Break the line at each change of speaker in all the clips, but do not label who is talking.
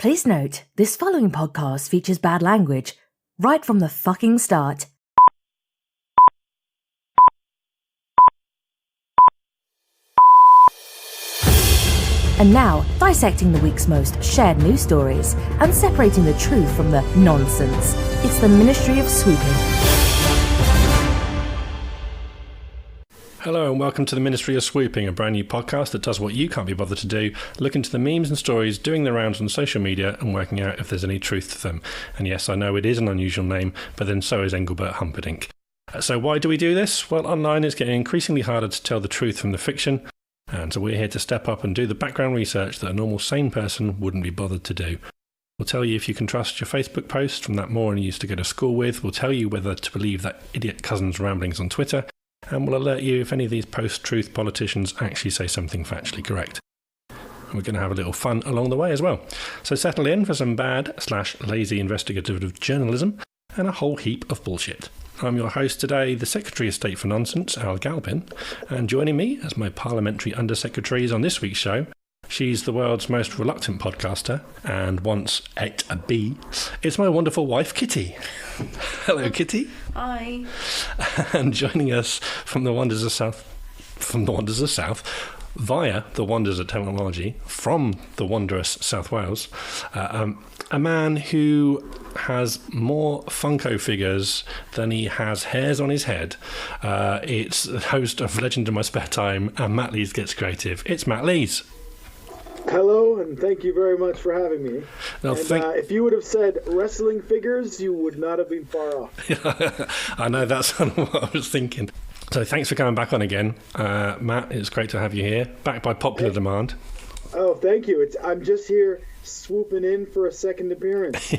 Please note, this following podcast features bad language, right from the fucking start. And now, dissecting the week's most shared news stories and separating the truth from the nonsense. It's the Ministry of Swooping.
Hello and welcome to the Ministry of Swooping, a brand new podcast that does what you can't be bothered to do, look into the memes and stories doing the rounds on social media and working out if there's any truth to them. And yes, I know it is an unusual name, but then so is Engelbert Humperdinck. So why do we do this? Well, online it's getting increasingly harder to tell the truth from the fiction, and so we're here to step up and do the background research that a normal sane person wouldn't be bothered to do. We'll tell you if you can trust your Facebook post from that moron you used to go to school with. We'll tell you whether to believe that idiot cousin's ramblings on Twitter. And we'll alert you if any of these post-truth politicians actually say something factually correct. And we're going to have a little fun along the way as well. So settle in for some bad/lazy investigative journalism and a whole heap of bullshit. I'm your host today, the Secretary of State for Nonsense, Kitty Galpin, and joining me as my parliamentary undersecretaries on this week's show, she's the world's most reluctant podcaster and once ate a bee. It's my wonderful wife, Kitty. Hello, Kitty.
Hi.
And joining us from the wonders of South, via the wonders of technology, from the wondrous South Wales, a man who has more Funko figures than he has hairs on his head. It's the host of Legend in My Spare Time, and Matt Lees Gets Creative. It's Matt Lees.
Hello, and thank you very much for having me.
No,
if you would have said wrestling figures, you would not have been far off.
I know, that's what I was thinking. So thanks for coming back on again. Matt, it's great to have you here, back by popular demand.
Oh, thank you. I'm just here swooping in for a second appearance.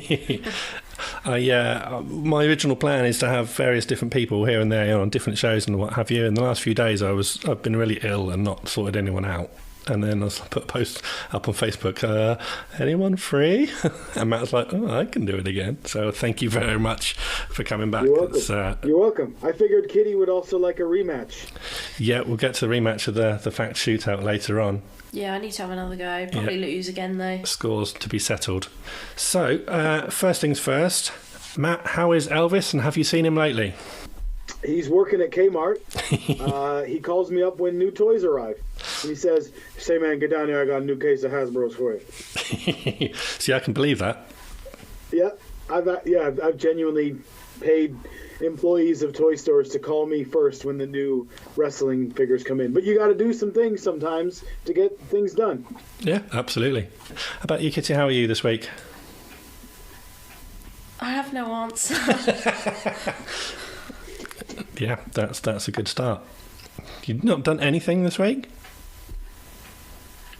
My original plan is to have various different people here and there on different shows and what have you. In the last few days, I've been really ill and not sorted anyone out. And then I put a post up on Facebook, anyone free? And Matt was like, I can do it again. So thank you very much for coming back.
You're welcome. You're welcome. I figured Kitty would also like a rematch.
Yeah, we'll get to the rematch of the Fact Shootout later on.
Yeah, I need to have another go. Probably lose again, though.
Scores to be settled. So, first things first. Matt, how is Elvis and have you seen him lately?
He's working at Kmart. He calls me up when new toys arrive. And he says, "Say, man, get down here. I got a new case of Hasbro's for you."
See, I can believe that.
Yeah, I've genuinely paid employees of toy stores to call me first when the new wrestling figures come in. But you got to do some things sometimes to get things done.
Yeah, absolutely. How about you, Kitty? How are you this week?
I have no answer.
Yeah, that's a good start. You've not done anything this week?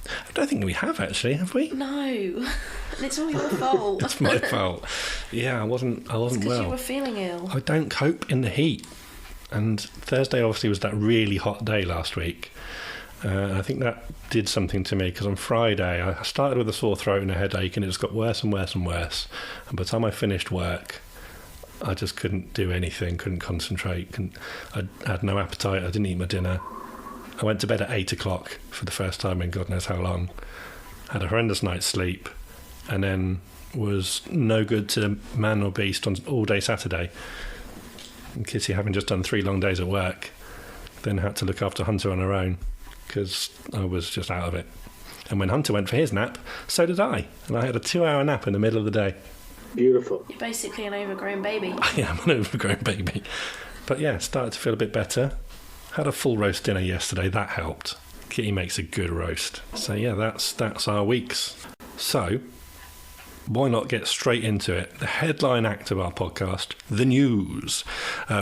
I don't think we have, actually, have we?
No, and it's all your fault.
It's my fault. Yeah, I wasn't well.
Because you were feeling ill.
I don't cope in the heat. And Thursday obviously was that really hot day last week. I think that did something to me because on Friday I started with a sore throat and a headache and it just got worse and worse and worse. And by the time I finished work, I just couldn't do anything, couldn't concentrate. I had no appetite. I didn't eat my dinner. I went to bed at 8 o'clock for the first time in God knows how long. Had a horrendous night's sleep and then was no good to man or beast on all day Saturday. And Kitty, having just done 3 long days at work, then had to look after Hunter on her own because I was just out of it. And when Hunter went for his nap, so did I. And I had a 2-hour nap in the middle of the day.
Beautiful.
You're basically an overgrown baby.
I am an overgrown baby. But yeah, started to feel a bit better. Had a full roast dinner yesterday, that helped. Kitty makes a good roast. So yeah, that's our weeks. So, why not get straight into it? The headline act of our podcast, the news.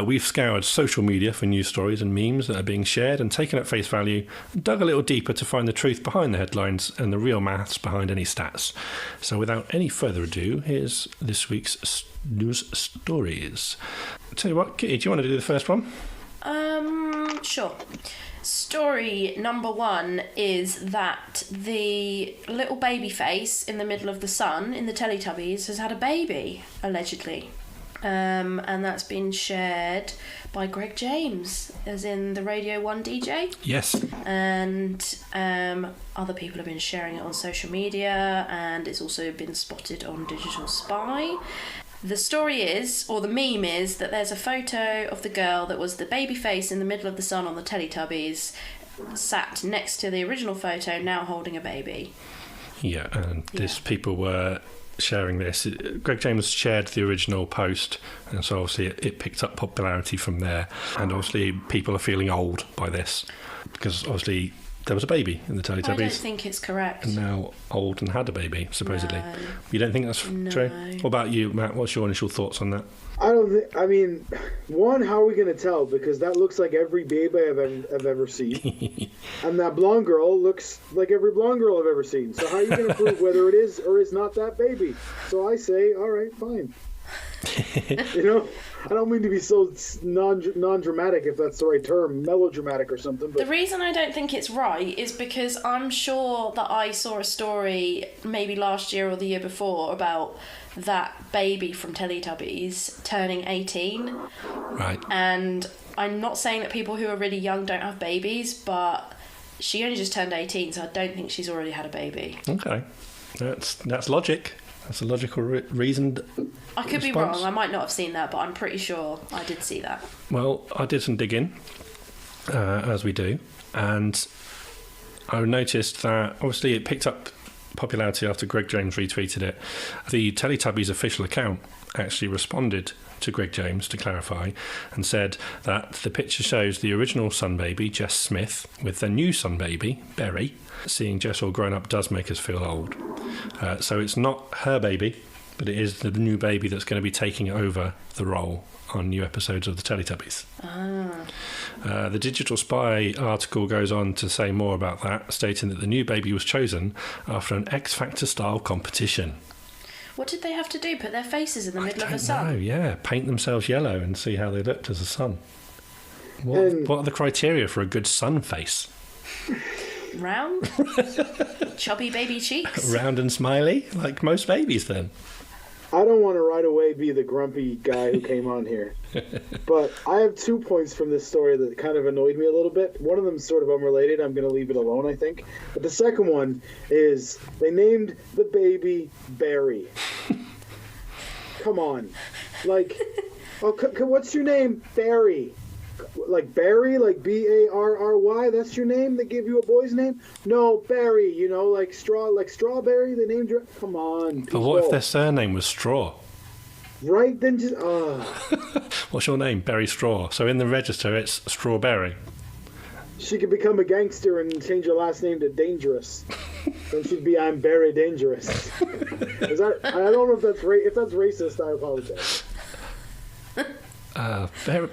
We've scoured social media for news stories and memes that are being shared and taken at face value, and dug a little deeper to find the truth behind the headlines and the real maths behind any stats. So without any further ado, here's this week's news stories. I'll tell you what, Kitty, do you want to do the first one?
Sure. Story number 1 is that the little baby face in the middle of the sun in the Teletubbies has had a baby, allegedly. And that's been shared by Greg James, as in the Radio 1 DJ.
Yes.
And other people have been sharing it on social media, and it's also been spotted on Digital Spy. The story is, or the meme is, that there's a photo of the girl that was the baby face in the middle of the sun on the Teletubbies, sat next to the original photo, now holding a baby.
Yeah, and people were sharing this. Greg James shared the original post, and so obviously it picked up popularity from there. And obviously people are feeling old by this, because obviously there was a baby in the Teletubbies.
I don't think it's correct.
And now old and had a baby, supposedly.
No.
You don't think that's true? What about you, Matt? What's your initial thoughts on that?
I mean, one, how are we going to tell? Because that looks like every baby I've ever seen. And that blonde girl looks like every blonde girl I've ever seen. So how are you going to prove whether it is or is not that baby? So I say, all right, fine. I don't mean to be so non-dramatic, if that's the right term, melodramatic or something. But
the reason I don't think it's right is because I'm sure that I saw a story maybe last year or the year before about that baby from Teletubbies turning 18.
Right.
And I'm not saying that people who are really young don't have babies, but she only just turned 18, so I don't think she's already had a baby.
Okay. That's logic. That's a logical reasoned
I could be
response.
wrong. I might not have seen that, but I'm pretty sure I did see that.
Well, I did some digging, as we do, and I noticed that obviously it picked up popularity after Greg James retweeted it. The Teletubbies official account actually responded to Greg James to clarify and said that the picture shows the original Sun Baby, Jess Smith, with the new Sun Baby, Berry. Seeing Jess all grown up does make us feel old. So it's not her baby, but it is the new baby that's going to be taking over the role on new episodes of the Teletubbies. The Digital Spy article goes on to say more about that, stating that the new baby was chosen after an X Factor style competition.
What did they have to do? Put their faces in the middle of the sun?
Oh, yeah. Paint themselves yellow and see how they looked as a sun. What are the criteria for a good sun face?
Round? Chubby baby cheeks?
Round and smiley, like most babies then.
I don't want to right away be the grumpy guy who came on here. But I have 2 points from this story that kind of annoyed me a little bit. One of them is sort of unrelated. I'm going to leave it alone, I think. But the second one is they named the baby Barry. Come on. Like, what's your name? Barry. Like Barry, like Barry, that's your name? They give you a boy's name? No, Barry, like strawberry, they named you. Come on.
But what if their surname was Straw?
Right, then just,
What's your name? Berry Straw. So in the register, it's Strawberry.
She could become a gangster and change her last name to Dangerous. Then she'd be I'm Barry Dangerous. I don't know if that's racist, I apologize.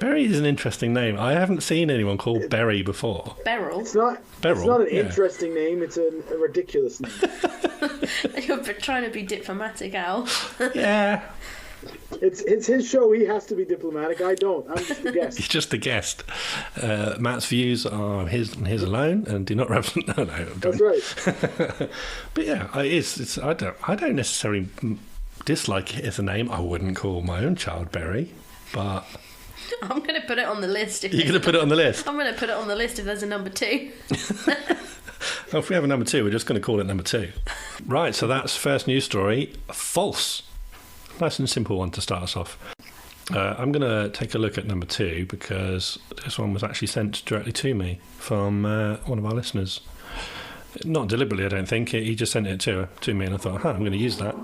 Berry is an interesting name. I haven't seen anyone called Berry before.
Beryl?
It's not an interesting name, it's a ridiculous name.
You're trying to be diplomatic, Al.
Yeah.
It's his show, he has to be diplomatic. I don't. I'm just a guest.
He's just a guest. Matt's views are his alone and do not represent... No,
That's right.
But yeah, I don't necessarily dislike it as a name. I wouldn't call my own child Berry. But
I'm going to put it on the list.
You're going to put it on the list?
I'm going to put it on the list if there's a number 2.
Well, if we have a number 2, we're just going to call it number 2. Right, so that's first news story. False. Nice and simple one to start us off. I'm going to take a look at number 2 because this one was actually sent directly to me from one of our listeners. Not deliberately, I don't think. He just sent it to me and I thought, I'm going to use that.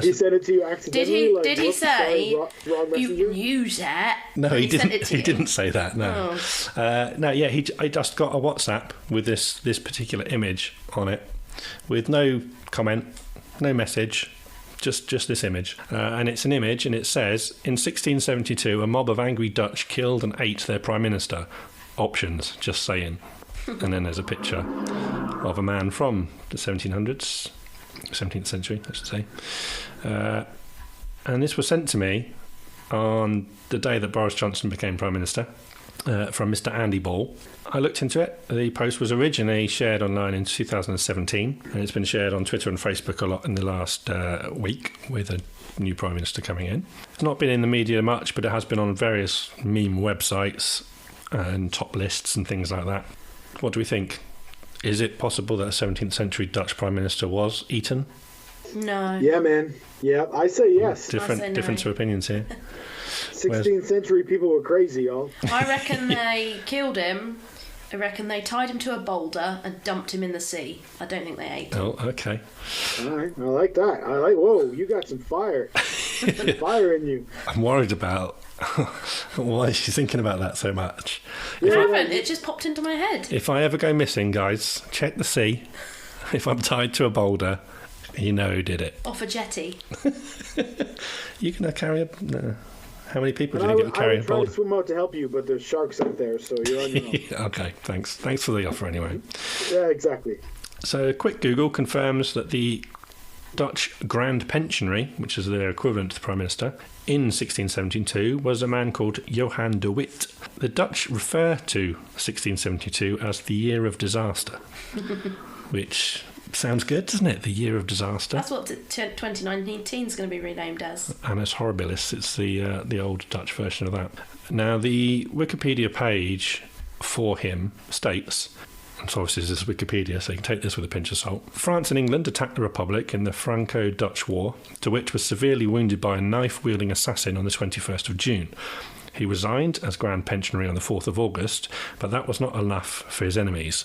He sent it to you accidentally?
Did he say
wrong
you use it?
No, he didn't.
He
Didn't say that. No. No. Yeah, I just got a WhatsApp with this particular image on it, with no comment, no message, just this image, and it's an image, and it says in 1672 a mob of angry Dutch killed and ate their prime minister. Options, just saying. And then there's a picture of a man from the 1700s. 17th century, I should say. And this was sent to me on the day that Boris Johnson became Prime Minister. from Mr. Andy Ball. I looked into it. The post was originally shared online in 2017, and it's been shared on Twitter and Facebook a lot in the last week with a new Prime Minister coming in. It's not been in the media much, but it has been on various meme websites and top lists and things like that. What do we think? Is it possible that a 17th century Dutch Prime Minister was eaten?
No.
Yeah, man. Yeah, I say yes.
Difference of opinions here.
16th century people were crazy, y'all.
I reckon they killed him. I reckon they tied him to a boulder and dumped him in the sea. I don't think they ate him.
Oh, okay.
All right, I like that. Whoa, you got some fire. Some fire in you.
I'm worried about why is she thinking about that so much.
I haven't. It just popped into my head.
If I ever go missing, guys, check the sea. If I'm tied to a boulder, you know who did it.
Off a jetty.
You can carry a... No. How many people did you get to carry a boulder?
I would try to swim out to help you, but there's sharks out there, so you're on your own.
Okay, thanks. Thanks for the offer anyway.
Yeah, exactly.
So a quick Google confirms that the Dutch Grand Pensionary, which is their equivalent to the Prime Minister, in 1672 was a man called Johan de Witt. The Dutch refer to 1672 as the Year of Disaster, which... sounds good, doesn't it? The Year of Disaster.
That's what 2019 is going to be renamed as.
Annus Horribilis. It's the old Dutch version of that. Now, the Wikipedia page for him states, and so obviously this is Wikipedia, so you can take this with a pinch of salt. France and England attacked the Republic in the Franco-Dutch War, de Witt was severely wounded by a knife-wielding assassin on the 21st of June. He resigned as Grand Pensionary on the 4th of August, but that was not enough for his enemies.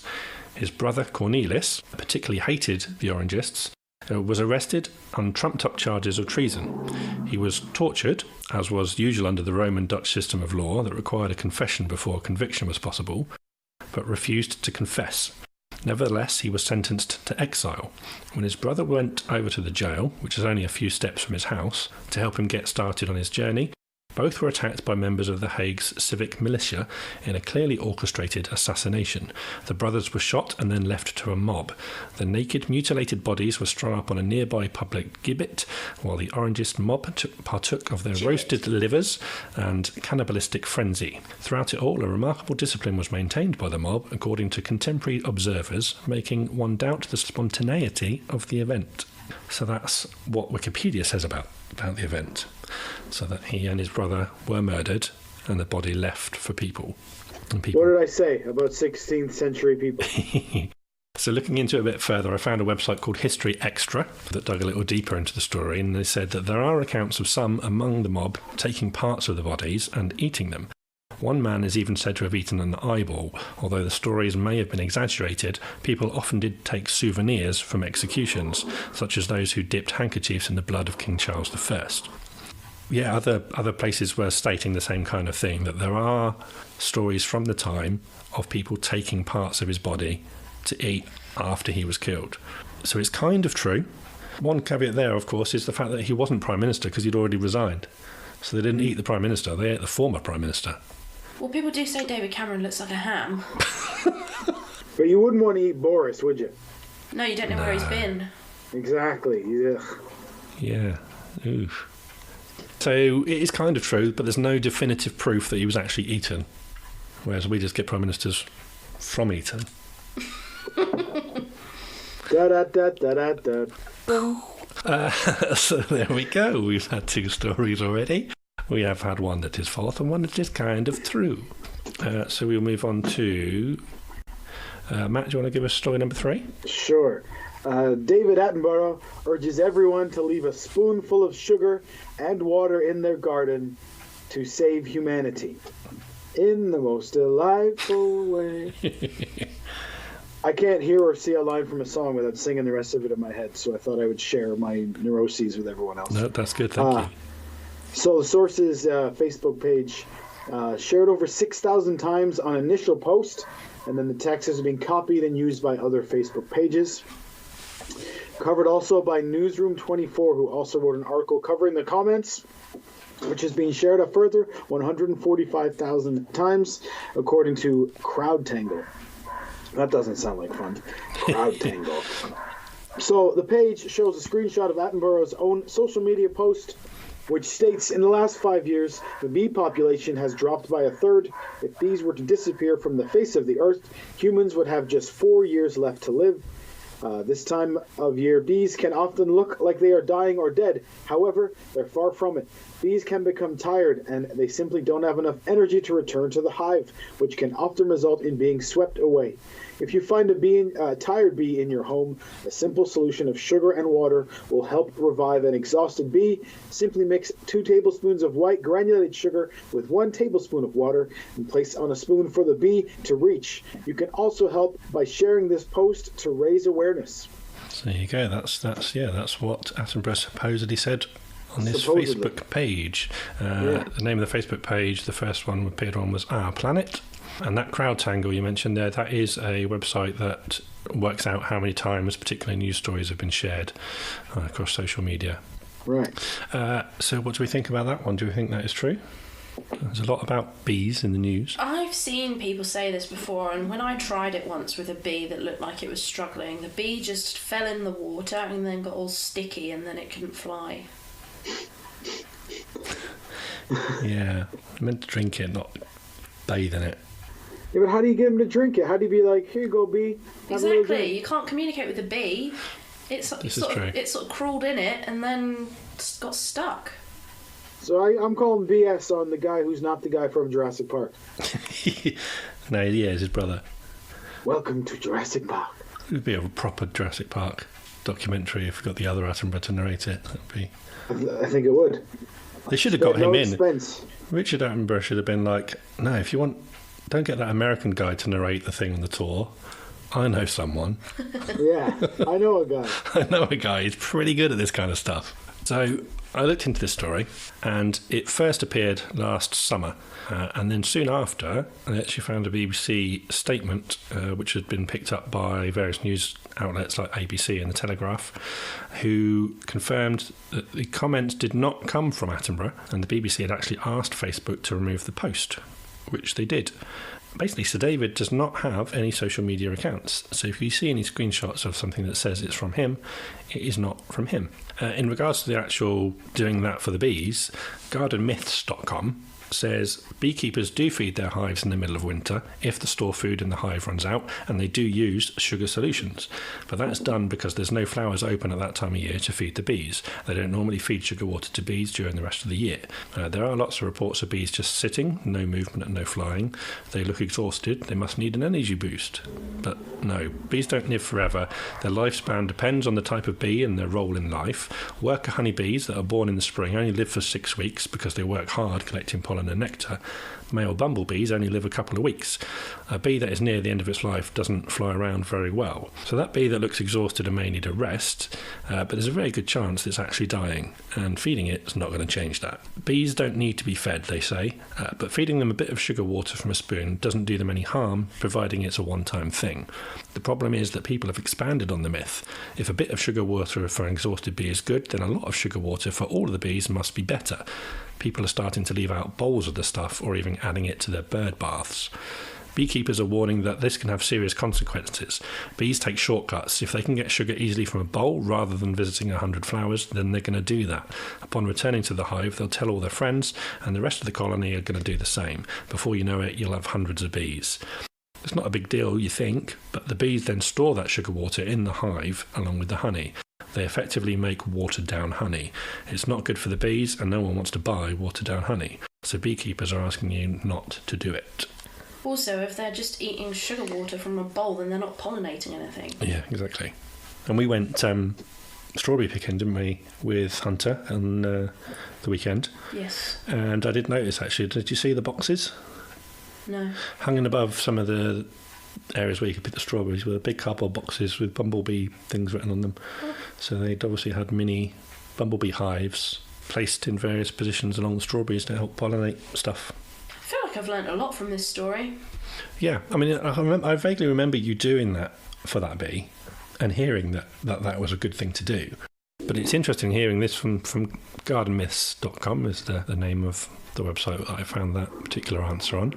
His brother Cornelis, particularly hated the Orangists, was arrested on trumped-up charges of treason. He was tortured, as was usual under the Roman Dutch system of law that required a confession before conviction was possible, but refused to confess. Nevertheless, he was sentenced to exile. When his brother went over to the jail, which is only a few steps from his house, to help him get started on his journey, both were attacked by members of The Hague's civic militia in a clearly orchestrated assassination. The brothers were shot and then left to a mob. The naked, mutilated bodies were strung up on a nearby public gibbet, while the Orangist mob partook of their roasted livers and cannibalistic frenzy. Throughout it all, a remarkable discipline was maintained by the mob, according to contemporary observers, making one doubt the spontaneity of the event. So that's what Wikipedia says about the event. So that he and his brother were murdered and the body left for people. What
did I say about 16th century people?
So looking into it a bit further, I found a website called History Extra that dug a little deeper into the story, and they said that there are accounts of some among the mob taking parts of the bodies and eating them. One man is even said to have eaten an eyeball. Although the stories may have been exaggerated, people often did take souvenirs from executions, such as those who dipped handkerchiefs in the blood of King Charles I. Yeah, other places were stating the same kind of thing, that there are stories from the time of people taking parts of his body to eat after he was killed. So it's kind of true. One caveat there, of course, is the fact that he wasn't Prime Minister because he'd already resigned. So they didn't eat the Prime Minister, they ate the former Prime Minister.
Well, people do say David Cameron looks like a ham.
But you wouldn't want to eat Boris, would you?
No, you don't know where he's been.
Exactly.
Yeah. Oof. So it is kind of true, but there's no definitive proof that he was actually eaten. Whereas we just get Prime Ministers from eaten. So there we go. We've had two stories already. We have had one that is false and one that is kind of true. So we'll move on to... Matt, do you want to give us story number 3?
Sure. David Attenborough urges everyone to leave a spoonful of sugar and water in their garden to save humanity in the most delightful way. I can't hear or see a line from a song without singing the rest of it in my head, so I thought I would share my neuroses with everyone else.
No, that's good, thank you.
So the source's Facebook page shared over 6,000 times on initial post, and then the text has been copied and used by other Facebook pages. Covered also by Newsroom 24, who also wrote an article covering the comments, which is being shared a further 145,000 times, according to CrowdTangle. That doesn't sound like fun. CrowdTangle. So the page shows a screenshot of Attenborough's own social media post which states in the last 5 years, the bee population has dropped by a third. If bees were to disappear from the face of the earth, humans would have just 4 years left to live. This time of year, bees can often look like they are dying or dead. However, they're far from it. Bees can become tired, and they simply don't have enough energy to return to the hive, which can often result in being swept away. If you find a tired bee in your home, a simple solution of sugar and water will help revive an exhausted bee. Simply mix 2 tablespoons of white granulated sugar with 1 tablespoon of water and place on a spoon for the bee to reach. You can also help by sharing this post to raise awareness.
So there you go. That's what Attenborough supposedly said on his
Supposedly.
Facebook page. The name of the Facebook page, the first one we appeared on, was Our Planet. And that CrowdTangle you mentioned there, that is a website that works out how many times particular news stories have been shared across social media.
Right.
So what do we think about that one? Do we think that is true? There's a lot about bees in the news.
I've seen people say this before, and when I tried it once with a bee that looked like it was struggling, the bee just fell in the water and then got all sticky and then it couldn't fly.
Yeah, I meant to drink it, not bathe in it.
Yeah, but how do you get them to drink it? How do you be like, here you go, bee? Have a little
Exactly,
drink."
you can't communicate with the bee. It sort of crawled in it and then got stuck.
So I'm calling BS on the guy who's not the guy from Jurassic Park.
No, yeah, it's his brother.
Welcome to Jurassic Park.
It would be a proper Jurassic Park documentary if we got the other Attenborough to narrate it. That'd be...
I think it would.
They should have got him in.
Expense.
Richard Attenborough should have been like, no, if you want, don't get that American guy to narrate the thing on the tour. I know someone.
Yeah, I know a guy.
I know a guy. He's pretty good at this kind of stuff. So I looked into this story, and it first appeared last summer. And then soon after, I actually found a BBC statement, which had been picked up by various news outlets like ABC and The Telegraph, who confirmed that the comments did not come from Attenborough, and the BBC had actually asked Facebook to remove the post, which they did. Basically, Sir David does not have any social media accounts, so if you see any screenshots of something that says it's from him, it is not from him. In regards to the actual doing that for the bees, gardenmyths.com says beekeepers do feed their hives in the middle of winter if the store food in the hive runs out, and they do use sugar solutions. But that's done because there's no flowers open at that time of year to feed the bees. They don't normally feed sugar water to bees during the rest of the year. There are lots of reports of bees just sitting, no movement and no flying. They look exhausted. They must need an energy boost. But no, bees don't live forever. Their lifespan depends on the type of bee and their role in life. Worker honeybees that are born in the spring only live for 6 weeks because they work hard collecting pollen and nectar. Male bumblebees only live a couple of weeks. A bee that is near the end of its life doesn't fly around very well. So that bee that looks exhausted and may need a rest, but there's a very good chance it's actually dying, and feeding it is not going to change that. Bees don't need to be fed, they say, but feeding them a bit of sugar water from a spoon doesn't do them any harm, providing it's a one-time thing. The problem is that people have expanded on the myth. If a bit of sugar water for an exhausted bee is good, then a lot of sugar water for all of the bees must be better. People are starting to leave out bowls of the stuff or even adding it to their bird baths. Beekeepers are warning that this can have serious consequences. Bees take shortcuts. If they can get sugar easily from a bowl rather than visiting 100 flowers, then they're going to do that. Upon returning to the hive, they'll tell all their friends, and the rest of the colony are going to do the same. Before you know it, you'll have hundreds of bees. It's not a big deal, you think, but the bees then store that sugar water in the hive along with the honey. They effectively make watered-down honey. It's not good for the bees, and no one wants to buy watered-down honey. So beekeepers are asking you not to do it.
Also, if they're just eating sugar water from a bowl, then they're not pollinating anything.
Yeah, exactly. And we went strawberry picking, didn't we, with Hunter on the weekend?
Yes.
And I did notice, actually, did you see the boxes?
No.
Hanging above some of the areas where you could pick the strawberries were big cardboard boxes with bumblebee things written on them.
Oh.
So they'd obviously had mini bumblebee hives placed in various positions along the strawberries to help pollinate stuff.
I feel like I've learnt a lot from this story.
Yeah, I mean, I vaguely remember you doing that for that bee and hearing that was a good thing to do. But it's interesting hearing this from gardenmyths.com is the name of the website that I found that particular answer on.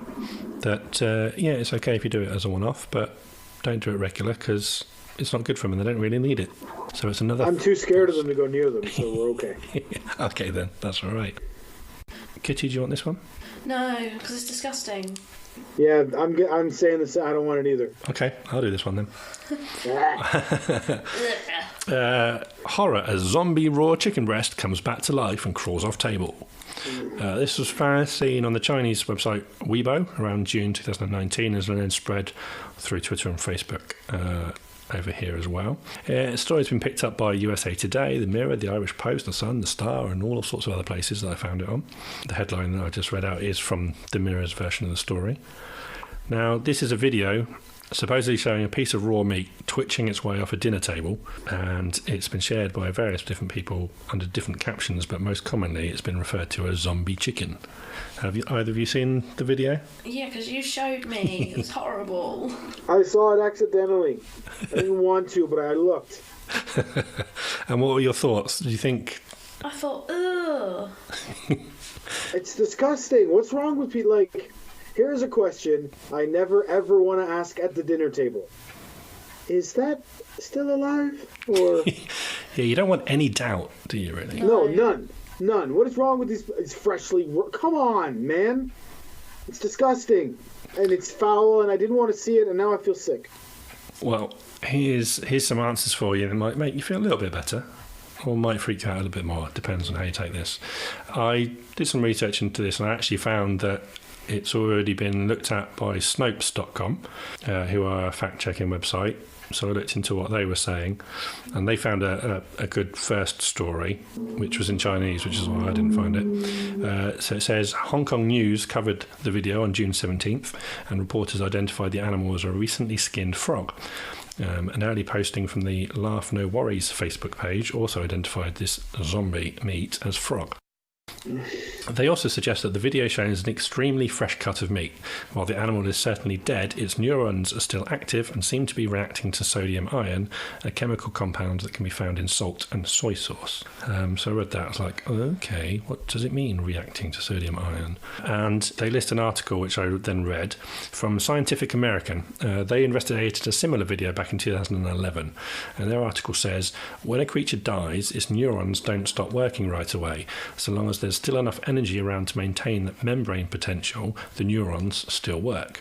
That, it's okay if you do it as a one-off, but don't do it regular because it's not good for them and they don't really need it. So it's another...
I'm too scared of them to go near them, so we're okay.
Okay, then. That's all right. Kitty, do you want this one?
No, because it's disgusting.
Yeah, I'm saying this. I don't want it either.
Okay, I'll do this one then. Horror as zombie raw chicken breast comes back to life and crawls off table. This was first seen on the Chinese website Weibo around June 2019, and then spread through Twitter and Facebook over here as well. The story's been picked up by USA Today, The Mirror, The Irish Post, The Sun, The Star, and all sorts of other places that I found it on. The headline that I just read out is from The Mirror's version of the story. Now, this is a video supposedly showing a piece of raw meat twitching its way off a dinner table, and it's been shared by various different people under different captions, but most commonly it's been referred to as zombie chicken. Have either of you seen the video?
Yeah, because you showed me. It was horrible.
I saw it accidentally. I didn't want to, but I looked.
And what were your thoughts? Do you think...
I thought, ugh.
It's disgusting. What's wrong with people? Like... Here's a question I never ever want to ask at the dinner table. Is that still alive? Or
yeah, you don't want any doubt, do you really?
No, none. What is wrong with these freshly... Come on, man. It's disgusting. And it's foul, and I didn't want to see it, and now I feel sick.
Well, here's some answers for you that might make you feel a little bit better, or might freak you out a little bit more. It depends on how you take this. I did some research into this, and I actually found that it's already been looked at by Snopes.com, who are a fact-checking website. So I looked into what they were saying, and they found a good first story, which was in Chinese, which is why I didn't find it. So it says, Hong Kong News covered the video on June 17th, and reporters identified the animal as a recently skinned frog. An early posting from the Laugh No Worries Facebook page also identified this zombie meat as frog. They also suggest that the video shows an extremely fresh cut of meat. While the animal is certainly dead, its neurons are still active and seem to be reacting to sodium ion, a chemical compound that can be found in salt and soy sauce. So I read that, I was like, okay, what does it mean, reacting to sodium ion? And they list an article, which I then read, from Scientific American. They investigated a similar video back in 2011, and their article says, when a creature dies, its neurons don't stop working right away. So long as there's still enough energy around to maintain that membrane potential, the neurons still work.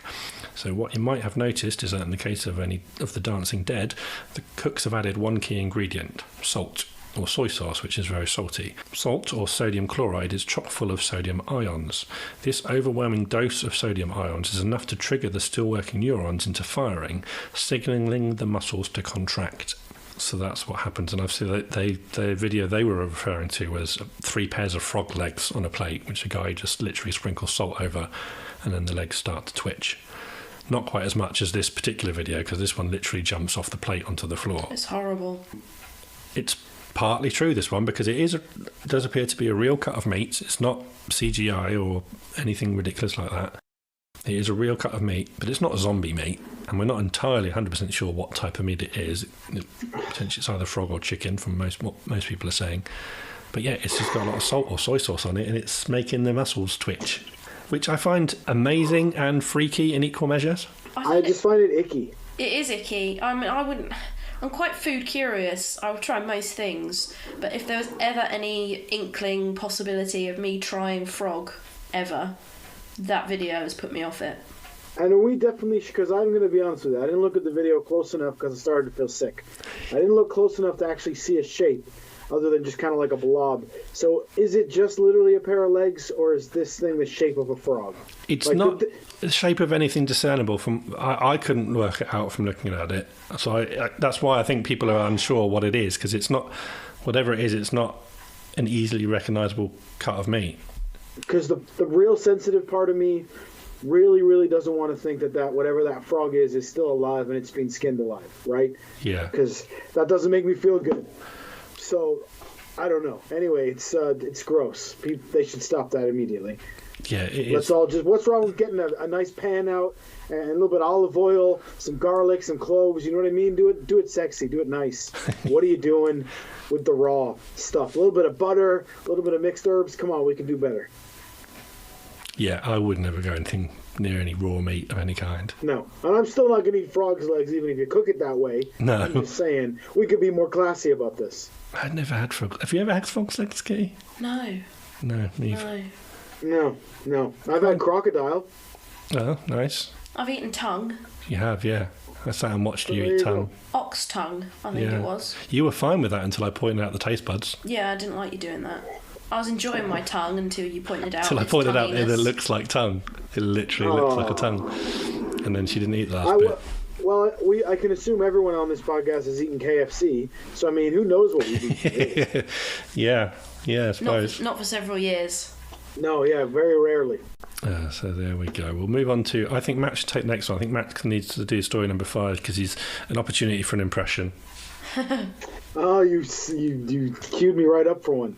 So what you might have noticed is that in the case of any of the dancing dead, the cooks have added one key ingredient, salt, or soy sauce, which is very salty. Salt, or sodium chloride, is chock full of sodium ions. This overwhelming dose of sodium ions is enough to trigger the still working neurons into firing, signalling the muscles to contract. So that's what happens, and I've seen the video they were referring to was 3 pairs of frog legs on a plate, which a guy just literally sprinkles salt over, and then the legs start to twitch. Not quite as much as this particular video, because this one literally jumps off the plate onto the floor.
It's horrible.
It's partly true, this one, because it does appear to be a real cut of meat. It's not CGI or anything ridiculous like that. It is a real cut of meat, but it's not zombie meat, and we're not entirely 100% sure what type of meat it is. Potentially it's either frog or chicken, from what most people are saying. But yeah, it's just got a lot of salt or soy sauce on it, and it's making the muscles twitch, which I find amazing and freaky in equal measures.
I just find it icky.
It is icky. I mean, I'm quite food curious. I would try most things, but if there was ever any inkling possibility of me trying frog ever, that video has put me off it.
And we definitely, because I'm going to be honest with you, I didn't look at the video close enough because I started to feel sick. I didn't look close enough to actually see a shape other than just kind of like a blob. So is it just literally a pair of legs, or is this thing the shape of a frog?
It's like not the shape of anything discernible. I couldn't work it out from looking at it. So that's why I think people are unsure what it is, because it's not, whatever it is, it's not an easily recognisable cut of meat.
Because the real sensitive part of me really doesn't want to think that whatever that frog is still alive and it's been skinned alive, right?
Yeah.
Because that doesn't make me feel good. So, I don't know. Anyway, it's gross. They should stop that immediately.
Yeah, it is.
Let's all just... What's wrong with getting a nice pan out and a little bit of olive oil, some garlic, some cloves, you know what I mean? Do it sexy. Do it nice. What are you doing with the raw stuff? A little bit of butter, a little bit of mixed herbs. Come on, we can do better.
Yeah, I would never go anything near any raw meat of any kind.
No. And I'm still not going to eat frog's legs, even if you cook it that way.
No.
I'm just saying, we could be more classy about this.
I'd never had frog. Have you ever had frog's legs, Kitty?
No.
No, neither.
No. I've had crocodile.
Oh, nice.
I've eaten tongue.
You have, yeah. I sat and watched you
There
eat
you go.
tongue.
Ox tongue, I think
Yeah.
it was.
You were fine with that until I pointed out the taste buds.
Yeah, I didn't like you doing that. I was enjoying my tongue until you pointed out.
Until I
its
pointed out
tonguiness.
it looks like tongue. It literally looks like a tongue. And then she didn't eat the last bit.
Well, I can assume everyone on this podcast has eaten KFC. So, I mean, who knows what we've eaten?
Yeah, I suppose.
Not for several years.
No, yeah, very rarely.
So there we go. We'll move on to, I think Matt should take the next one. I think Matt needs to do story number 5 because he's an opportunity for an impression.
Oh, you queued me right up for one.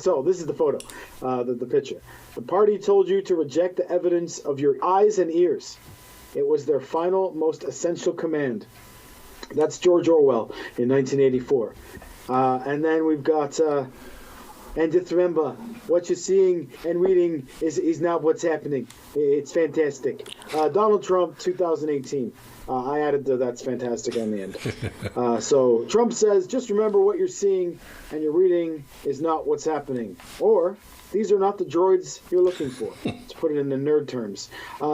So this is the photo, the picture. The party told you to reject the evidence of your eyes and ears. It was their final, most essential command. That's George Orwell in 1984. And then we've got, and just remember, what you're seeing and reading is not what's happening. It's fantastic. Donald Trump, 2018. I added the "that's fantastic" on the end. So Trump says, just remember what you're seeing and you're reading is not what's happening. Or, these are not the droids you're looking for, to put it in the nerd terms.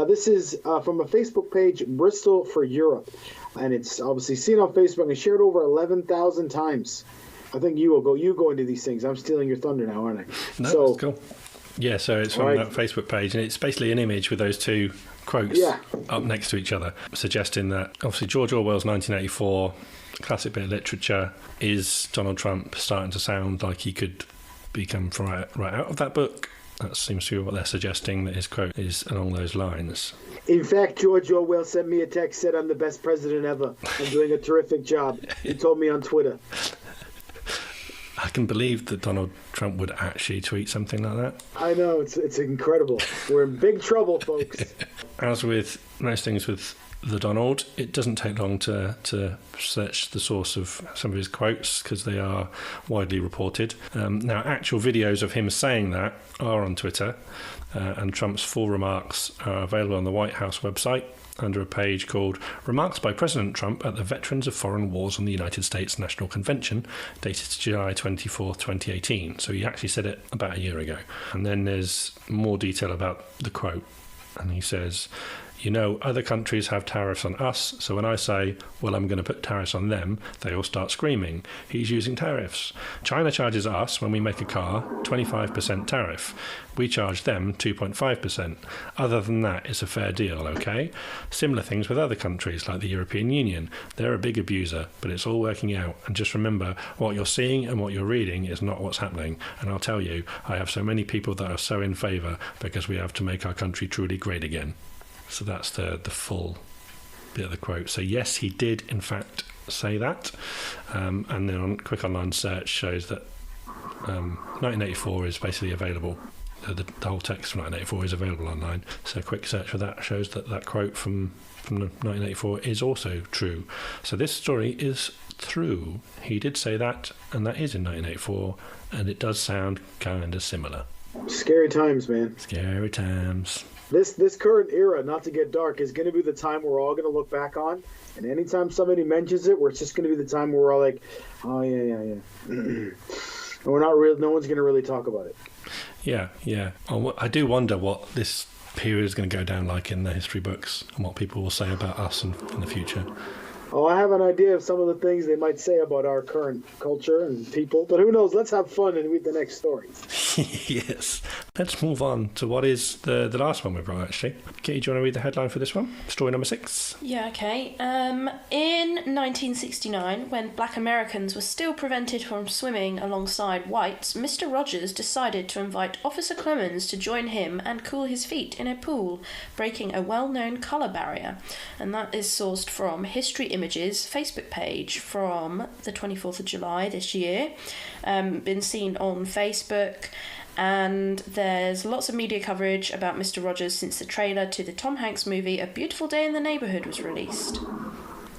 This is from a Facebook page, Bristol for Europe. And it's obviously seen on Facebook and shared over 11,000 times. I think you go into these things. I'm stealing your thunder now, aren't I?
No, that's cool. Yeah, so it's from that Facebook page, and it's basically an image with those two quotes up next to each other, suggesting that obviously George Orwell's 1984, classic bit of literature, is Donald Trump starting to sound like he could become right out of that book. That seems to be what they're suggesting, that his quote is along those lines.
In fact, George Orwell sent me a text, said I'm the best president ever. I'm doing a terrific job. He told me on Twitter.
I can believe that Donald Trump would actually tweet something like that.
I know, it's incredible. We're in big trouble, folks.
As with most things with the Donald, it doesn't take long to search the source of some of his quotes because they are widely reported. Now, actual videos of him saying that are on Twitter, and Trump's full remarks are available on the White House website under a page called Remarks by President Trump at the Veterans of Foreign Wars on the United States National Convention, dated July 24th, 2018. So he actually said it about a year ago. And then there's more detail about the quote. And he says, you know, other countries have tariffs on us, so when I say, well, I'm going to put tariffs on them, they all start screaming. He's using tariffs. China charges us, when we make a car, 25% tariff. We charge them 2.5%. Other than that, it's a fair deal, okay? Similar things with other countries, like the European Union. They're a big abuser, but it's all working out. And just remember, what you're seeing and what you're reading is not what's happening. And I'll tell you, I have so many people that are so in favour because we have to make our country truly great again. So that's the full bit of the quote. So yes, he did in fact say that. And then on quick online search shows that 1984 is basically available. The whole text from 1984 is available online. So a quick search for that shows that that quote from 1984 is also true. So this story is true. He did say that, and that is in 1984, and it does sound kind of similar.
Scary times, man.
Scary times.
This current era, not to get dark, is going to be the time we're all going to look back on. And anytime somebody mentions it, it's just going to be the time where we're all like, oh, yeah. And we're not real. No one's going to really talk about it.
Yeah. I do wonder what this period is going to go down like in the history books and what people will say about us in the future.
Oh, I have an idea of some of the things they might say about our current culture and people, but who knows? Let's have fun and read the next story.
Yes. Let's move on to what is the last one we've got, actually. Kitty, do you want to read the headline for this one? Story number 6.
Yeah, okay. In 1969, when black Americans were still prevented from swimming alongside whites, Mr. Rogers decided to invite Officer Clemens to join him and cool his feet in a pool, breaking a well-known colour barrier. And that is sourced from History Images Facebook page from the 24th of July this year. Been seen on Facebook, and there's lots of media coverage about Mr. Rogers since the trailer to the Tom Hanks movie A Beautiful Day in the Neighbourhood was released.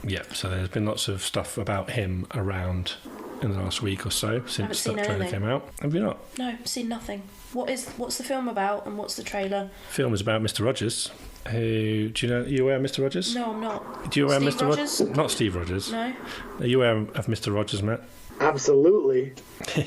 Yeah, so there's been lots of stuff about him around in the last week or so since that trailer
anything.
came out. Have you not?
No, seen nothing. What's the film about and what's the trailer?
Film is about Mr. Rogers. Who do you know? Are you aware of Mr. Rogers?
No, I'm not.
Do you aware of
Steve
Mr.
Rogers?
Not Steve Rogers.
No.
Are you aware of Mr. Rogers, Matt?
Absolutely.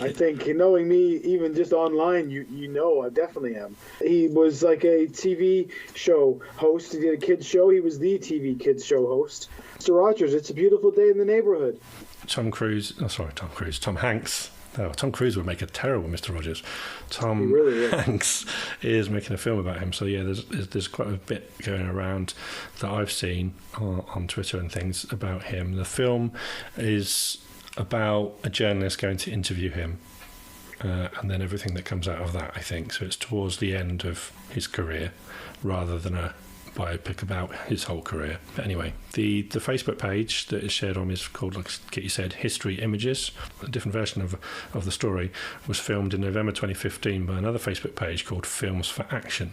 I think knowing me, even just online, you know I definitely am. He was like a TV show host. He did a kids show. He was the TV kids show host. Mr. Rogers, It's a Beautiful Day in the Neighborhood.
Tom Hanks. Oh, Tom Cruise would make a terrible Mr. Rogers. Tom Hanks is making a film about him. So yeah, there's quite a bit going around that I've seen on Twitter and things about him. The film is about a journalist going to interview him, and then everything that comes out of that, I think. So it's towards the end of his career rather than a biopic about his whole career. But anyway, the Facebook page that is shared on is called, like Kitty said, History Images. A different version of the story was filmed in November 2015 by another Facebook page called Films for Action,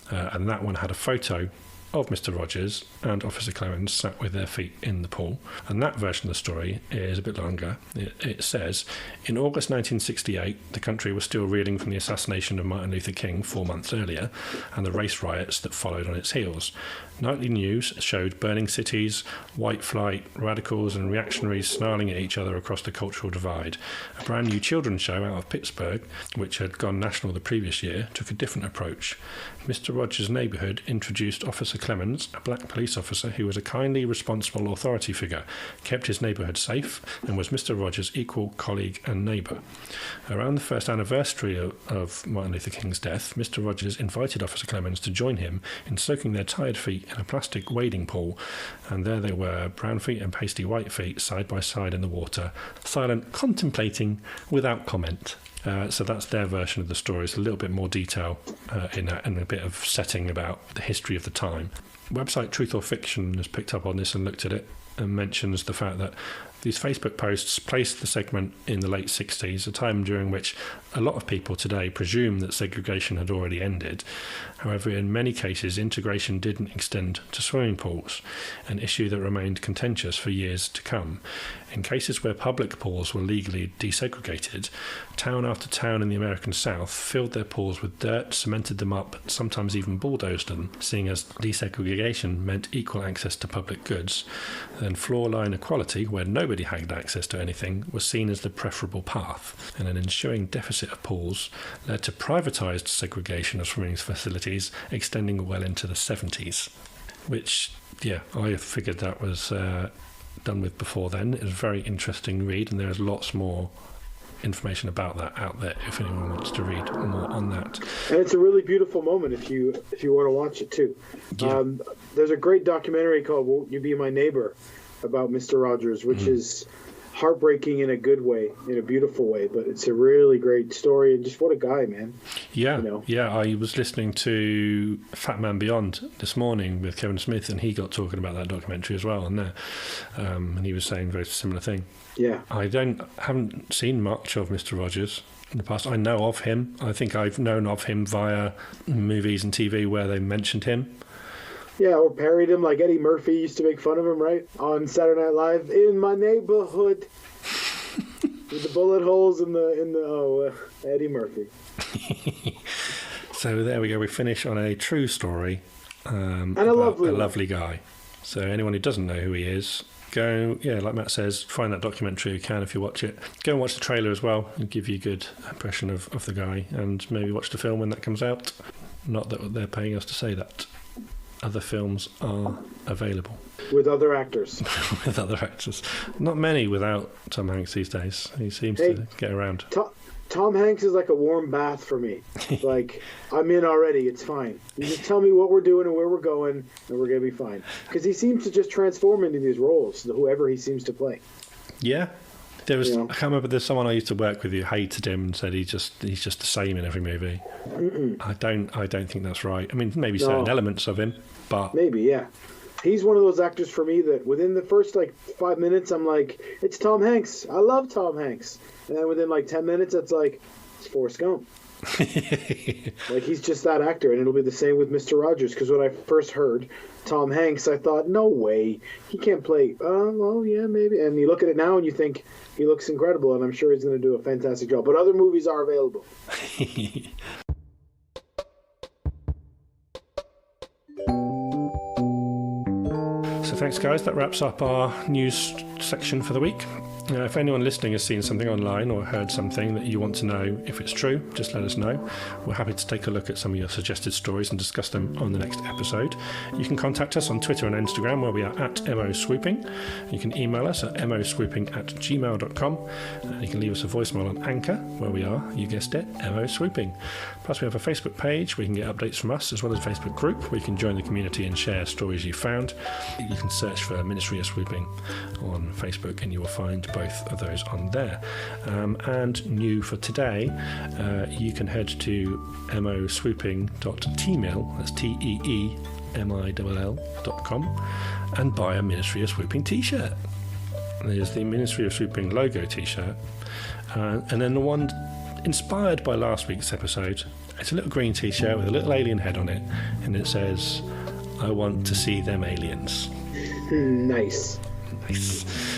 and that one had a photo of Mr. Rogers and Officer Clemens sat with their feet in the pool. And that version of the story is a bit longer. It says, in August 1968, the country was still reeling from the assassination of Martin Luther King 4 months earlier and the race riots that followed on its heels. Nightly news showed burning cities, white flight, radicals and reactionaries snarling at each other across the cultural divide. A brand new children's show out of Pittsburgh, which had gone national the previous year, took a different approach. Mr. Rogers' neighbourhood introduced Officer Clemens, a black police officer who was a kindly, responsible authority figure, kept his neighbourhood safe, and was Mr. Rogers' equal colleague and neighbour. Around the first anniversary of Martin Luther King's death, Mr. Rogers invited Officer Clemens to join him in soaking their tired feet in a plastic wading pool, and there they were, brown feet and pasty white feet, side by side in the water, silent, contemplating, without comment. So that's their version of the story. It's a little bit more detail in that, and a bit of setting about the history of the time. Website Truth or Fiction has picked up on this and looked at it and mentions the fact that these Facebook posts placed the segment in the late 60s, a time during which a lot of people today presume that segregation had already ended. However, in many cases, integration didn't extend to swimming pools, an issue that remained contentious for years to come. In cases where public pools were legally desegregated, town after town in the American South filled their pools with dirt, cemented them up, sometimes even bulldozed them, seeing as desegregation meant equal access to public goods. Then floor-line equality, where nobody had access to anything, was seen as the preferable path, and an ensuing deficit of pools led to privatised segregation of swimming facilities extending well into the 70s, which, yeah, I figured that was done with before then. It was a very interesting read, and there's lots more information about that out there if anyone wants to read more on that.
And it's a really beautiful moment if you want to watch it too.
Yeah.
There's a great documentary called Won't You Be My Neighbor about Mr. Rogers, which is heartbreaking in a good way, in a beautiful way, but it's a really great story, and just what a guy, man.
Yeah,
you know?
Yeah, I was listening to Fat Man Beyond this morning with Kevin Smith, and he got talking about that documentary as well on there, and he was saying a very similar thing.
Yeah.
I haven't seen much of Mr. Rogers in the past. I know of him. I think I've known of him via movies and TV where they mentioned him.
Yeah, or parried him like Eddie Murphy used to make fun of him, right? On Saturday Night Live, in my neighborhood, with the bullet holes in the Eddie Murphy.
So there we go. We finish on a true story
and a
about
lovely
a lovely guy. So anyone who doesn't know who he is, go, yeah, like Matt says, find that documentary if you can, if you watch it. Go and watch the trailer as well and give you a good impression of the guy, and maybe watch the film when that comes out. Not that they're paying us to say that. Other films are available.
With other actors.
With other actors. Not many without Tom Hanks these days. He seems to get around.
Tom Hanks is like a warm bath for me. Like, I'm in already. It's fine. You just tell me what we're doing and where we're going, and we're going to be fine. Because he seems to just transform into these roles, whoever he seems to play.
Yeah. There was, I can't remember, there's someone I used to work with who hated him and said he's just the same in every movie. I don't think that's right. I mean, maybe certain elements of him, but
maybe, yeah. He's one of those actors for me that within the first 5 minutes, I'm like, it's Tom Hanks. I love Tom Hanks. And then within 10 minutes, it's like, Forrest Gump. Like, he's just that actor, and it'll be the same with Mr. Rogers, because when I first heard Tom Hanks, I thought, no way, he can't play. Well, yeah, maybe. And you look at it now and you think he looks incredible, and I'm sure he's going to do a fantastic job. But other movies are available.
So thanks, guys. That wraps up our news section for the week. If anyone listening has seen something online or heard something that you want to know if it's true, just let us know. We're happy to take a look at some of your suggested stories and discuss them on the next episode. You can contact us on Twitter and Instagram, where we are at MOSwooping. You can email us at moswooping@gmail.com. And you can leave us a voicemail on Anchor, where we are, you guessed it, MOSwooping. Plus, we have a Facebook page where you can get updates from us, as well as a Facebook group where you can join the community and share stories you found. You can search for Ministry of Swooping on Facebook and you will find both of those on there. And new for today, you can head to moswooping.tmail, that's teemill.com, and buy a Ministry of Swooping t-shirt. There's the Ministry of Swooping logo t-shirt, and then the one inspired by last week's episode. It's a little green t-shirt with a little alien head on it, and it says, "I want to see them aliens."
Nice.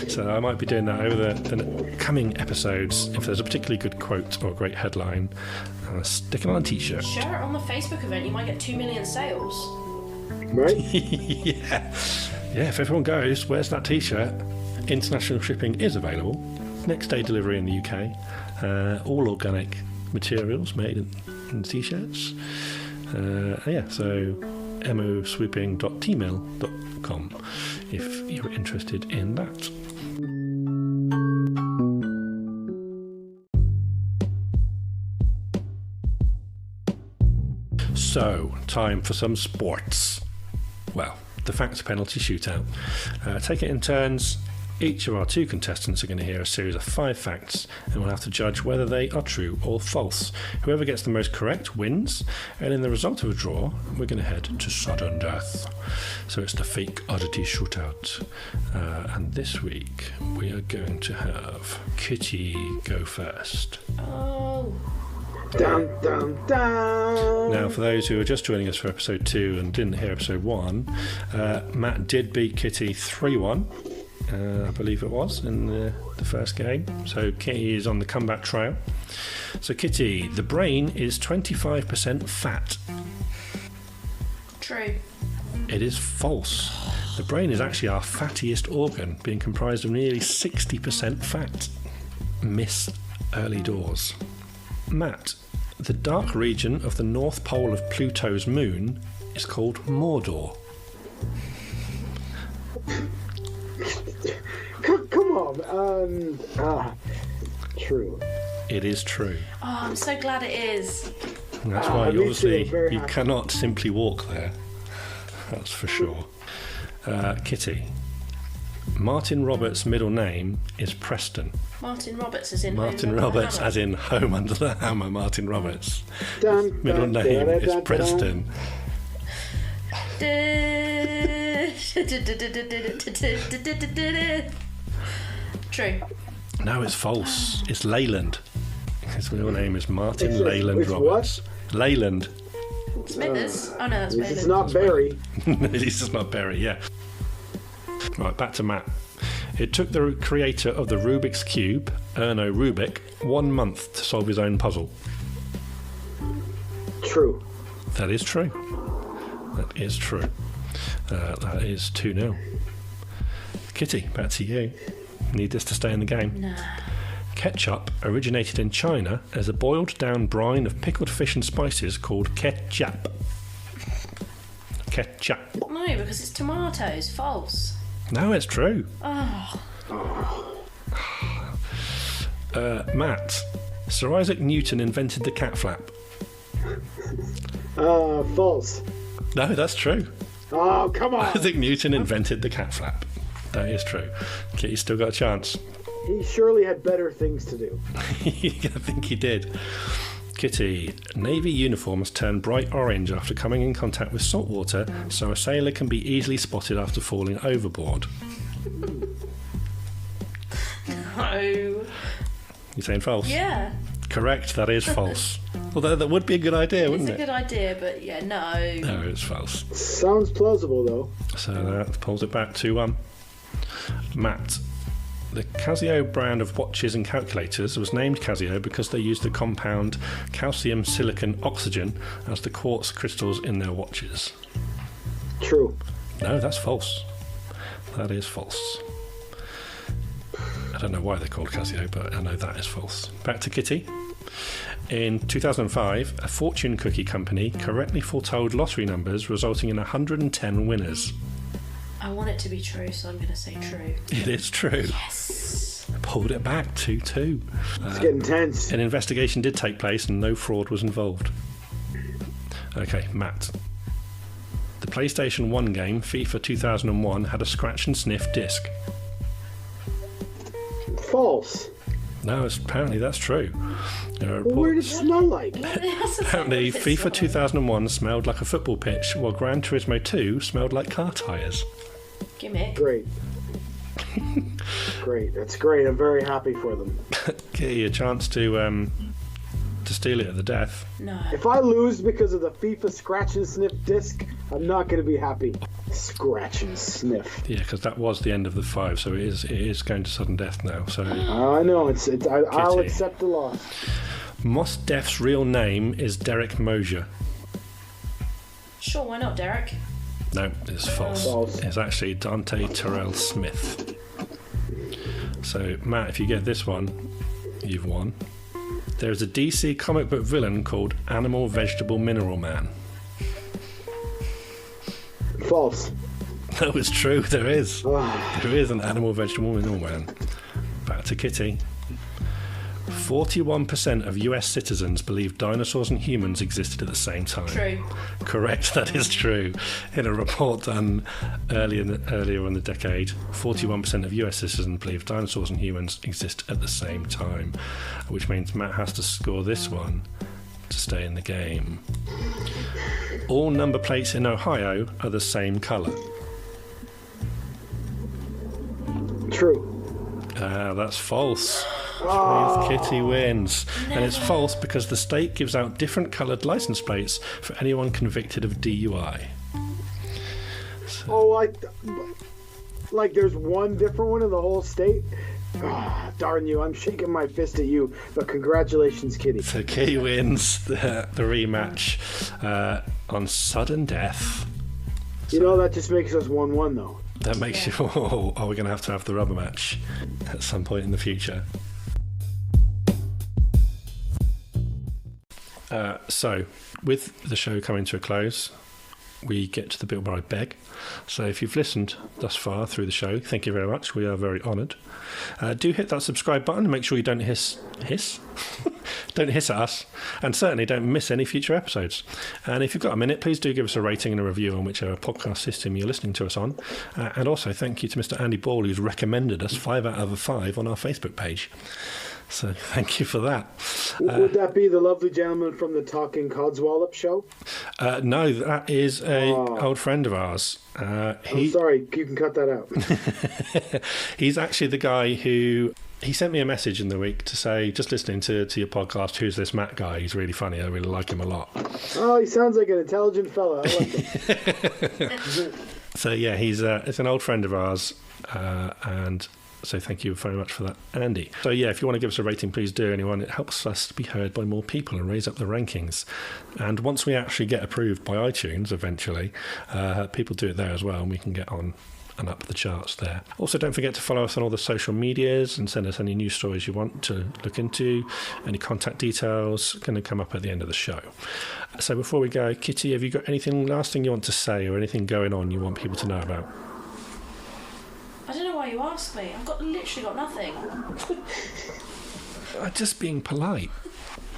So I might be doing that over the coming episodes. If there's a particularly good quote or a great headline, stick it on a t-shirt.
Share it on the Facebook event. You might get 2 million sales.
Right?
Yeah. If everyone goes, where's that t-shirt? International shipping is available. Next day delivery in the UK. All organic materials made in t-shirts. So moswooping.tmail.com if you're interested in that. So, time for some sports. Well, the Fact Penalty Shootout. Take it in turns. Each of our two contestants are going to hear a series of 5 facts, and we'll have to judge whether they are true or false. Whoever gets the most correct wins, and in the result of a draw, we're going to head to sudden death. So it's the Fake Oddity Shootout. And this week, we are going to have Kitty go first.
Oh.
Dun, dun, dun.
Now, for those who are just joining us for episode 2 and didn't hear episode 1, Matt did beat Kitty 3-1. I believe it was, in the first game. So Kitty is on the comeback trail. So Kitty, the brain is 25% fat.
True.
It is false. The brain is actually our fattiest organ, being comprised of nearly 60% fat. Miss early doors. Matt, the dark region of the north pole of Pluto's moon is called Mordor.
Come on. True.
It is true.
Oh, I'm so glad it is.
And that's why
me too, very
you
happy.
cannot simply walk there. That's for sure. Kitty, Martin Roberts' middle name is Preston.
Martin Roberts is in
Martin
Home Under the
Roberts,
Hammer.
as in Home Under the Hammer. Martin Roberts.
Dun,
Middle
dun,
name
dun,
is
dun,
Preston.
True.
No, it's false. It's Leyland. His middle name is Martin
It's
Leyland
what?
Roberts. Leyland.
Smithers. Oh no, that's
It's
Wayland.
not Barry.
This is not Barry, yeah. Right, back to Matt. It took the creator of the Rubik's Cube, Erno Rubik, 1 month to solve his own puzzle.
True.
That is true. That is true. That is 2-0. Kitty, back to you. Need this to stay in the game.
Nah.
Ketchup originated in China as a boiled down brine of pickled fish and spices called ketchup. Ketchup.
No, because it's tomatoes. False.
No, it's true.
Oh.
Matt, Sir Isaac Newton invented the cat flap.
False.
No, that's true.
Oh, come on.
Isaac Newton invented the cat flap. That is true. Kitty's still got a chance.
He surely had better things to do.
I think he did. Kitty, Navy uniforms turn bright orange after coming in contact with salt water, so a sailor can be easily spotted after falling overboard.
No.
You saying false?
Yeah.
Correct, that is false. Although that would be a good idea, wouldn't it?
It's a good idea, but yeah, no.
No, it's false.
Sounds plausible, though.
So that pulls it back to Matt. The Casio brand of watches and calculators was named Casio because they used the compound calcium silicon oxygen as the quartz crystals in their watches.
True.
No, that's false. That is false. I don't know why they're called Casio, but I know that is false. Back to Kitty. In 2005, a fortune cookie company correctly foretold lottery numbers, resulting in 110 winners.
I want it to be true, so I'm going to say true.
It is true.
Yes.
Pulled it back 2-2.
It's getting tense.
An investigation did take place and no fraud was involved. Okay, Matt. The PlayStation 1 game, FIFA 2001, had a scratch and sniff disc.
False.
No, apparently that's true. There are
Well, where did it
reports.
smell like?
Apparently, FIFA 2001 smelled like a football pitch, while Gran Turismo 2 smelled like car tyres.
Gimmick.
Great. Great. That's great. I'm very happy for them.
Get you a chance to steal it at the death.
No.
If I lose because of the FIFA scratch and sniff disc, I'm not going to be happy. Scratch and sniff.
Yeah, because that was the end of the 5, so it is going to sudden death now. So
I know. I'll
Kitty.
accept the loss.
Mos Def's real name is Derek Mosier.
Sure, why not, Derek?
No, it's false.
False.
It's actually Dante Terrell Smith. So, Matt, if you get this one, you've won. There is a DC comic book villain called Animal Vegetable Mineral Man.
False.
No, it's true. There is.
Ah.
There is an Animal Vegetable Mineral Man. Back to Kitty. 41% of US citizens believe dinosaurs and humans existed at the same time.
True.
Correct, that is true. In a report done earlier in the decade, 41% of US citizens believe dinosaurs and humans exist at the same time, which means Matt has to score this one to stay in the game. All number plates in Ohio are the same colour.
True.
That's false. Which means Kitty wins. And it's false because the state gives out different coloured licence plates for anyone convicted of DUI.
Oh, like there's one different one in the whole state? Ah, darn you, I'm shaking my fist at you, but congratulations, Kitty.
So Kitty wins the rematch on sudden death.
You know, that just makes us 1-1, though.
That makes you... Oh, are we going to have the rubber match at some point in the future? So, with the show coming to a close, we get to the bit where I beg. So if you've listened thus far through the show, thank you very much. We are very honoured. Do hit that subscribe button and make sure you don't hiss? Don't hiss at us, and certainly don't miss any future episodes. And if you've got a minute, please do give us a rating and a review on whichever podcast system you're listening to us on. And also thank you to Mr. Andy Ball, who's recommended us 5 out of 5 on our Facebook page. So thank you for that.
Would that be the lovely gentleman from the Talking Codswallop show?
No, that is a old friend of ours.
I'm sorry, you can cut that out.
He's actually the guy who... He sent me a message in the week to say, just listening to your podcast, who's this Matt guy? He's really funny. I really like him a lot.
Oh, he sounds like an intelligent fella. I like him.
So, yeah, he's an old friend of ours. And so thank you very much for that, Andy. So, yeah, if you want to give us a rating, please do, anyone. It helps us to be heard by more people and raise up the rankings. And once we actually get approved by iTunes, eventually, people do it there as well, and we can get on and up the charts there. Also, don't forget to follow us on all the social medias and send us any news stories you want to look into. Any contact details going to come up at the end of the show. So before we go, Kitty, have you got anything last thing you want to say or anything going on you want people to know about?
I don't know why you asked me. I've literally got nothing.
I'm just being polite.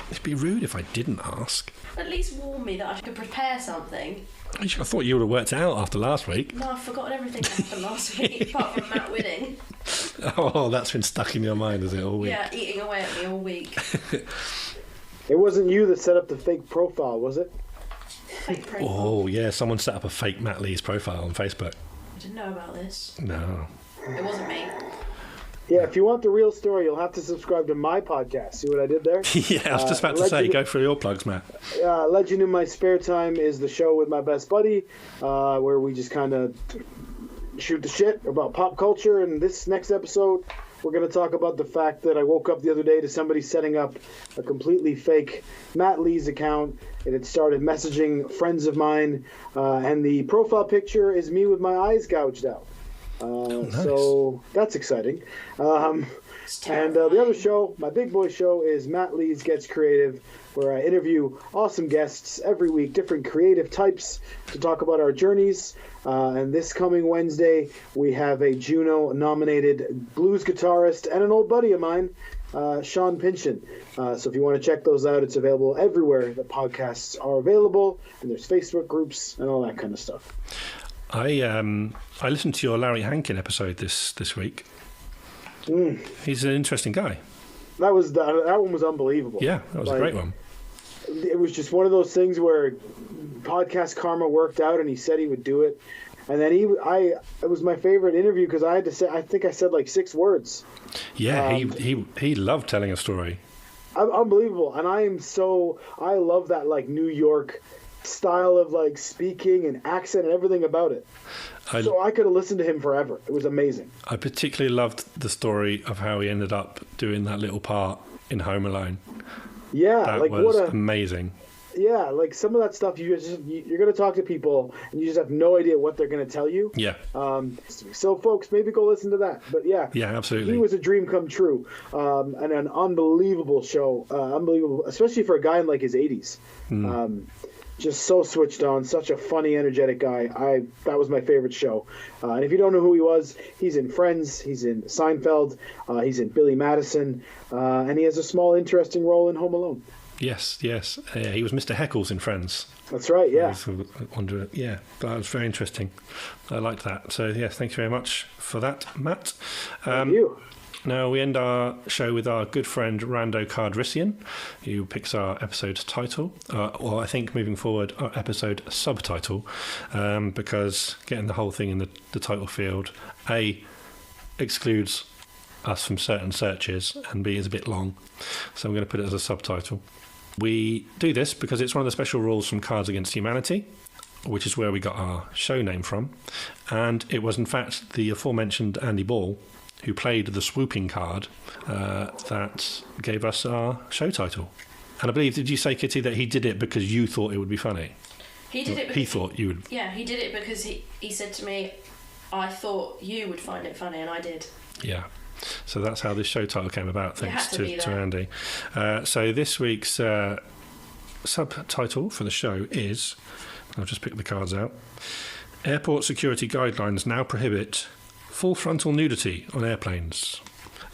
It'd be rude if I didn't ask.
At least warn me that I could prepare something.
I thought you would have worked it out after last week.
No, I've forgotten everything that happened last week, apart from Matt winning.
Oh, that's been stuck in your mind, has it, all week?
Yeah, eating away at me all week.
It wasn't you that set up the fake profile, was it?
Fake profile.
Oh, yeah, someone set up a fake Matt Lee's profile on Facebook.
I didn't know about this.
No.
It wasn't me.
Yeah, if you want the real story, you'll have to subscribe to my podcast. See what I did there?
Yeah, I was just about to say, go for your plugs, Matt.
Legend in My Spare Time is the show with my best buddy, where we just kind of shoot the shit about pop culture. And this next episode, we're going to talk about the fact that I woke up the other day to somebody setting up a completely fake Matt Lee's account. It had started messaging friends of mine, and the profile picture is me with my eyes gouged out.
Nice.
So that's exciting. And the other show, my big boy show, is Matt Lee's Gets Creative, where I interview awesome guests every week, different creative types, to talk about our journeys. And this coming Wednesday, we have a Juno-nominated blues guitarist and an old buddy of mine, Sean Pynchon. So if you want to check those out, it's available everywhere that podcasts are available, and there's Facebook groups and all that kind of stuff.
I listened to your Larry Hankin episode this week. He's an interesting guy.
That one was unbelievable.
Yeah, that was a great one.
It was just one of those things where podcast karma worked out, and he said he would do it. And then it was my favorite interview because I think I said like 6 words.
Yeah, he loved telling a story.
Unbelievable. And I love that like New York style of like speaking and accent and everything about it. So I could have listened to him forever. It was amazing.
I particularly loved the story of how he ended up doing that little part in Home Alone.
Yeah,
that
like
was amazing.
Yeah, like some of that stuff you're going to talk to people and you just have no idea what they're going to tell you.
Yeah.
So folks, maybe go listen to that. But yeah,
absolutely.
He was a dream come true, and an unbelievable show. Unbelievable, especially for a guy in like his 80s. Just so switched on, such a funny, energetic guy. That was my favorite show. And if you don't know who he was, he's in Friends, he's in Seinfeld, he's in Billy Madison, and he has a small, interesting role in Home Alone.
Yes. He was Mr. Heckles in Friends.
That's right, yeah.
Yeah, that was very interesting. I liked that. So, yes, thank you very much for that, Matt.
Thank you.
Now, we end our show with our good friend Rando Cardrissian, who picks our episode title, or I think moving forward, our episode subtitle, because getting the whole thing in the title field, A, excludes us from certain searches, and B, is a bit long. So I'm going to put it as a subtitle. We do this because it's one of the special rules from Cards Against Humanity, which is where we got our show name from. And it was, in fact, the aforementioned Andy Ball, who played the swooping card, that gave us our show title. And I believe, did you say, Kitty, that he did it because you thought it would be funny?
He did it because
he thought you would.
Yeah, he did it because he said to me, I thought you would find it funny, and I did.
Yeah. So that's how this show title came about, thanks to Andy. So this week's subtitle for the show is, I'll just pick the cards out, Airport Security Guidelines Now Prohibit Full Frontal Nudity on Airplanes.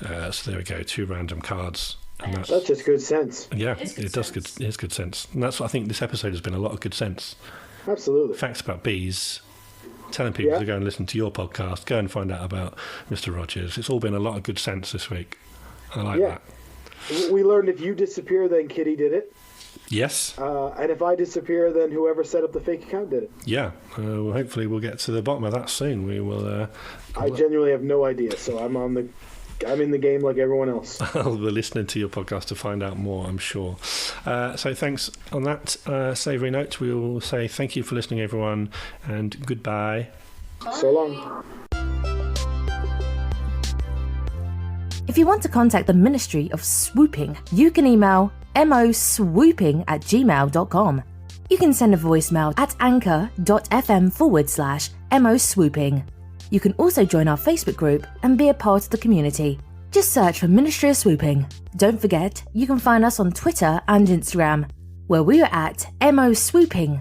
So there we go, 2 random cards. And
that's just good sense.
Yeah, it's good sense. And that's what I think this episode has been, a lot of good sense.
Absolutely.
Facts about bees. Telling people to go and listen to your podcast, go and find out about Mr. Rogers. It's all been a lot of good sense this week. I like that.
We learned if you disappear, then Kitty did it.
Yes.
And if I disappear, then whoever set up the fake account did it.
Yeah. Well, hopefully we'll get to the bottom of that soon. We will.
I genuinely have no idea, so I'm in the game like everyone else.
I'll be listening to your podcast to find out more, I'm sure. So thanks on that savoury note. We will say thank you for listening, everyone, and goodbye.
Bye.
So long.
If you want to contact the Ministry of Swooping, you can email moswooping@gmail.com. You can send a voicemail at anchor.fm/moswooping. You can also join our Facebook group and be a part of the community. Just search for Ministry of Swooping. Don't forget, you can find us on Twitter and Instagram, where we are at moswooping.